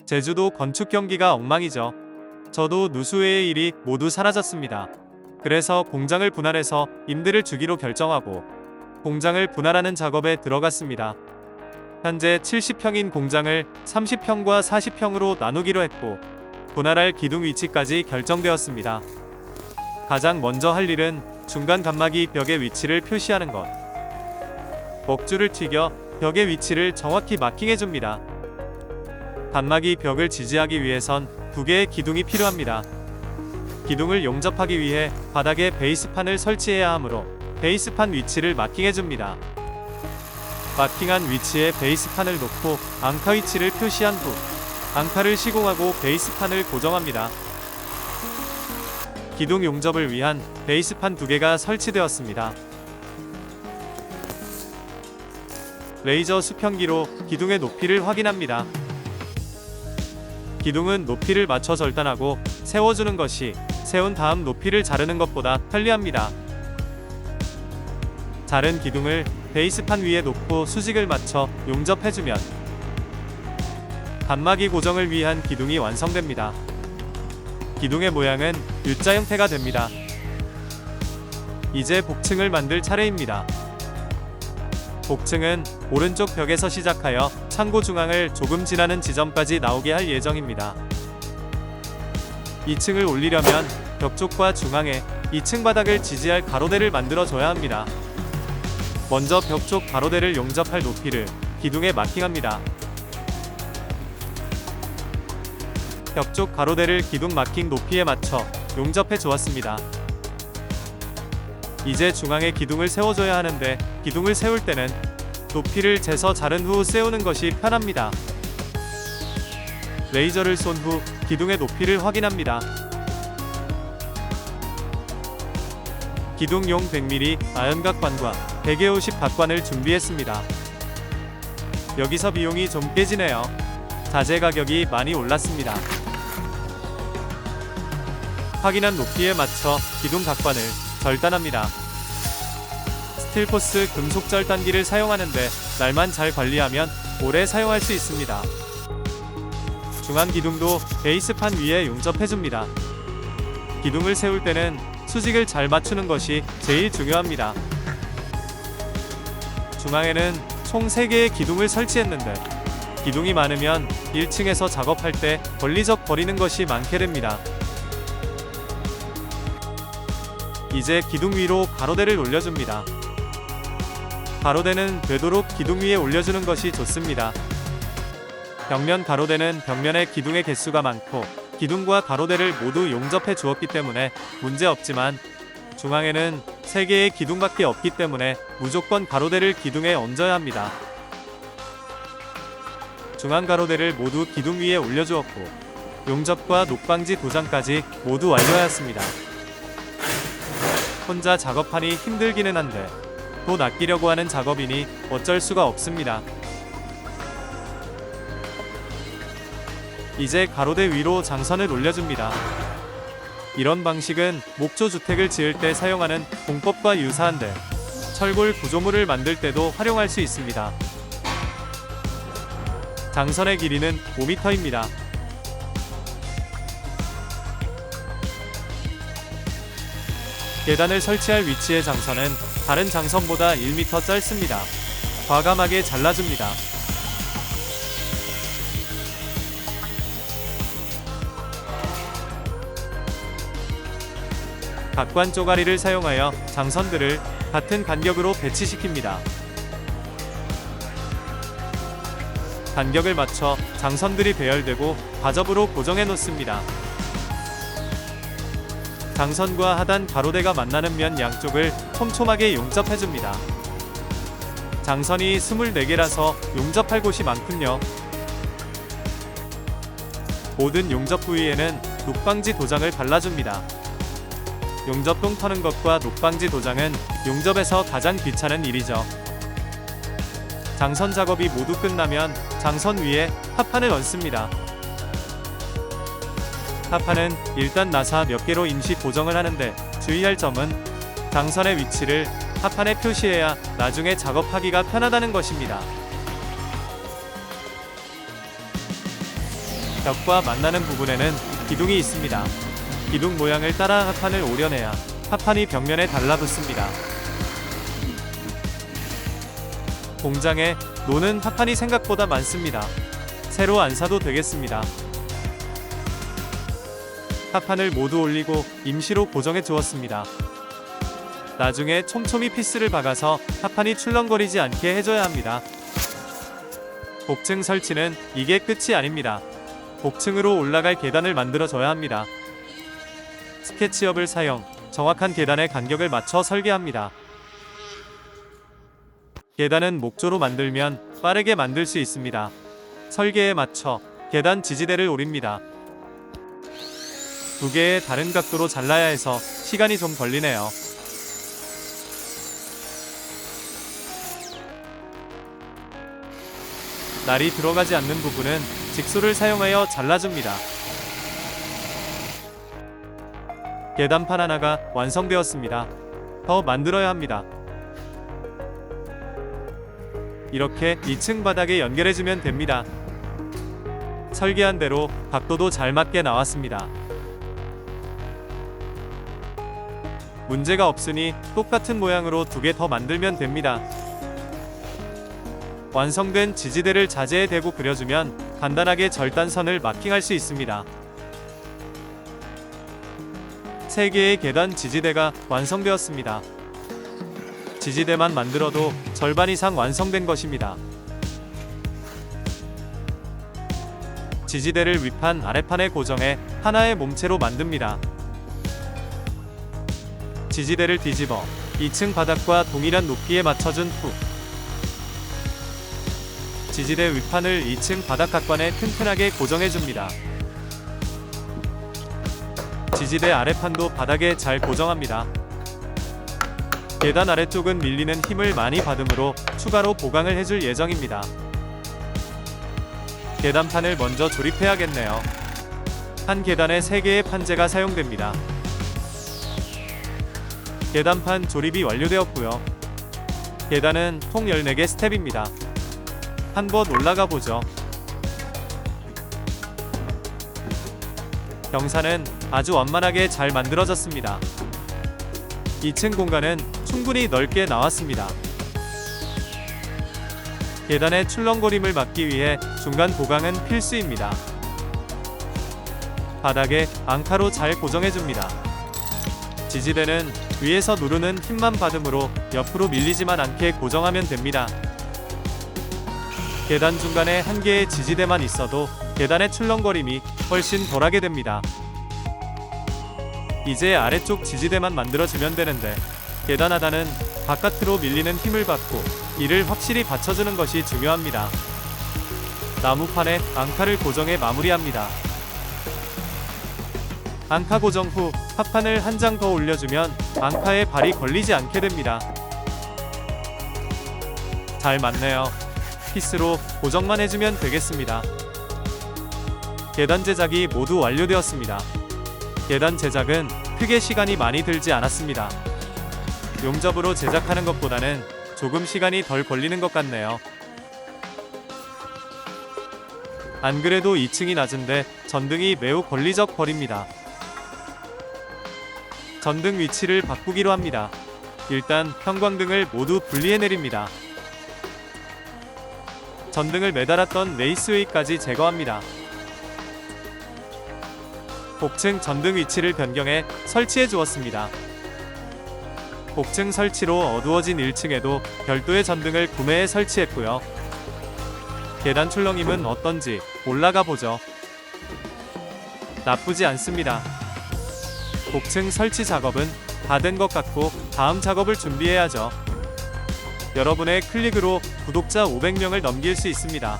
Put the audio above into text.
제주도 건축 경기가 엉망이죠. 저도 누수회의 일이 모두 사라졌습니다. 그래서 공장을 분할해서 임대를 주기로 결정하고 공장을 분할하는 작업에 들어갔습니다. 현재 70평인 공장을 30평과 40평으로 나누기로 했고 분할할 기둥 위치까지 결정되었습니다. 가장 먼저 할 일은 중간 칸막이 벽의 위치를 표시하는 것. 먹줄을 튀겨 벽의 위치를 정확히 마킹해줍니다. 칸막이 벽을 지지하기 위해선 2개의 기둥이 필요합니다. 기둥을 용접하기 위해 바닥에 베이스판을 설치해야 하므로 베이스판 위치를 마킹해줍니다. 마킹한 위치에 베이스판을 놓고 앙카 위치를 표시한 후 앙카를 시공하고 베이스판을 고정합니다. 기둥 용접을 위한 베이스판 2개가 설치되었습니다. 레이저 수평기로 기둥의 높이를 확인합니다. 기둥은 높이를 맞춰 절단하고 세워주는 것이 세운 다음 높이를 자르는 것보다 편리합니다. 자른 기둥을 베이스판 위에 놓고 수직을 맞춰 용접해주면 칸막이 고정을 위한 기둥이 완성됩니다. 기둥의 모양은 U자 형태가 됩니다. 이제 복층을 만들 차례입니다. 복층은 오른쪽 벽에서 시작하여 창고 중앙을 조금 지나는 지점까지 나오게 할 예정입니다. 2층을 올리려면 벽 쪽과 중앙에 2층 바닥을 지지할 가로대를 만들어줘야 합니다. 먼저 벽 쪽 가로대를 용접할 높이를 기둥에 마킹합니다. 벽 쪽 가로대를 기둥 마킹 높이에 맞춰 용접해 주었습니다. 이제 중앙에 기둥을 세워줘야 하는데 기둥을 세울 때는 높이를 재서 자른 후 세우는 것이 편합니다. 레이저를 쏜 후 기둥의 높이를 확인합니다. 기둥용 100mm 아연각관과 150 각관을 준비했습니다. 여기서 비용이 좀 깨지네요. 자재 가격이 많이 올랐습니다. 확인한 높이에 맞춰 기둥 각관을 절단합니다. 스틸포스 금속 절단기를 사용하는데 날만 잘 관리하면 오래 사용할 수 있습니다. 중앙 기둥도 베이스판 위에 용접해줍니다. 기둥을 세울 때는 수직을 잘 맞추는 것이 제일 중요합니다. 중앙에는 총 3개의 기둥을 설치했는데 기둥이 많으면 1층에서 작업할 때 권리적 버리는 것이 많게 됩니다. 이제 기둥 위로 가로대를 올려줍니다. 가로대는 되도록 기둥 위에 올려주는 것이 좋습니다. 벽면 가로대는 벽면에 기둥의 개수가 많고 기둥과 가로대를 모두 용접해 주었기 때문에 문제 없지만 중앙에는 3개의 기둥밖에 없기 때문에 무조건 가로대를 기둥에 얹어야 합니다. 중앙 가로대를 모두 기둥 위에 올려주었고 용접과 녹방지 도장까지 모두 완료하였습니다. 혼자 작업하니 힘들기는 한데 돈 아끼려고 하는 작업이니 어쩔 수가 없습니다. 이제 가로대 위로 장선을 올려줍니다. 이런 방식은 목조주택을 지을 때 사용하는 공법과 유사한데 철골 구조물을 만들 때도 활용할 수 있습니다. 장선의 길이는 5m입니다. 계단을 설치할 위치의 장선은 다른 장선보다 1m 짧습니다. 과감하게 잘라줍니다. 각관 쪼가리를 사용하여 장선들을 같은 간격으로 배치시킵니다. 간격을 맞춰 장선들이 배열되고 과접으로 고정해 놓습니다. 장선과 하단 가로대가 만나는 면 양쪽을 촘촘하게 용접해줍니다. 장선이 24개라서 용접할 곳이 많군요. 모든 용접 부위에는 녹방지 도장을 발라줍니다. 용접동 터는 것과 녹방지 도장은 용접에서 가장 귀찮은 일이죠. 장선 작업이 모두 끝나면 장선 위에 합판을 얹습니다. 합판은 일단 나사 몇 개로 임시 고정을 하는데 주의할 점은 장선의 위치를 합판에 표시해야 나중에 작업하기가 편하다는 것입니다. 벽과 만나는 부분에는 기둥이 있습니다. 기둥 모양을 따라 합판을 오려내야 합판이 벽면에 달라붙습니다. 공장에 노는 합판이 생각보다 많습니다. 새로 안 사도 되겠습니다. 합판을 모두 올리고 임시로 고정해 주었습니다. 나중에 촘촘히 피스를 박아서 합판이 출렁거리지 않게 해줘야 합니다. 복층 설치는 이게 끝이 아닙니다. 복층으로 올라갈 계단을 만들어줘야 합니다. 스케치업을 사용, 정확한 계단의 간격을 맞춰 설계합니다. 계단은 목조로 만들면 빠르게 만들 수 있습니다. 설계에 맞춰 계단 지지대를 오립니다. 두 개의 다른 각도로 잘라야 해서 시간이 좀 걸리네요. 날이 들어가지 않는 부분은 직소를 사용하여 잘라줍니다. 계단판 하나가 완성되었습니다. 더 만들어야 합니다. 이렇게 2층 바닥에 연결해주면 됩니다. 설계한 대로 각도도 잘 맞게 나왔습니다. 문제가 없으니 똑같은 모양으로 2개 더 만들면 됩니다. 완성된 지지대를 자재에 대고 그려주면 간단하게 절단선을 마킹할 수 있습니다. 3개의 계단 지지대가 완성되었습니다. 지지대만 만들어도 절반 이상 완성된 것입니다. 지지대를 윗판, 아랫판에 고정해 하나의 몸체로 만듭니다. 지지대를 뒤집어 2층 바닥과 동일한 높이에 맞춰준 후 지지대 윗판을 2층 바닥 각관에 튼튼하게 고정해줍니다. 지지대 아랫판도 바닥에 잘 고정합니다. 계단 아래쪽은 밀리는 힘을 많이 받으므로 추가로 보강을 해줄 예정입니다. 계단판을 먼저 조립해야겠네요. 한 계단에 3개의 판재가 사용됩니다. 계단판 조립이 완료되었고요. 계단은 총 14개 스텝입니다. 한번 올라가 보죠. 경사는 아주 완만하게 잘 만들어졌습니다. 2층 공간은 충분히 넓게 나왔습니다. 계단의 출렁거림을 막기 위해 중간 보강은 필수입니다. 바닥에 앙카로 잘 고정해줍니다. 지지대는 위에서 누르는 힘만 받으므로 옆으로 밀리지만 않게 고정하면 됩니다. 계단 중간에 한 개의 지지대만 있어도 계단의 출렁거림이 훨씬 덜하게 됩니다. 이제 아래쪽 지지대만 만들어주면 되는데 계단 하단은 바깥으로 밀리는 힘을 받고 이를 확실히 받쳐주는 것이 중요합니다. 나무판에 앙카를 고정해 마무리합니다. 앙카 고정 후 합판을 한 장 더 올려주면 앙카에 발이 걸리지 않게 됩니다. 잘 맞네요. 피스로 고정만 해주면 되겠습니다. 계단 제작이 모두 완료되었습니다. 계단 제작은 크게 시간이 많이 들지 않았습니다. 용접으로 제작하는 것보다는 조금 시간이 덜 걸리는 것 같네요. 안 그래도 2층이 낮은데 전등이 매우 걸리적거립니다. 전등 위치를 바꾸기로 합니다. 일단 형광등을 모두 분리해 내립니다. 전등을 매달았던 레이스웨이까지 제거합니다. 복층 전등 위치를 변경해 설치해 주었습니다. 복층 설치로 어두워진 1층에도 별도의 전등을 구매해 설치했고요. 계단 출렁임은 어떤지 올라가 보죠. 나쁘지 않습니다. 복층 설치 작업은 다 된 것 같고 다음 작업을 준비해야죠. 여러분의 클릭으로 구독자 500명을 넘길 수 있습니다.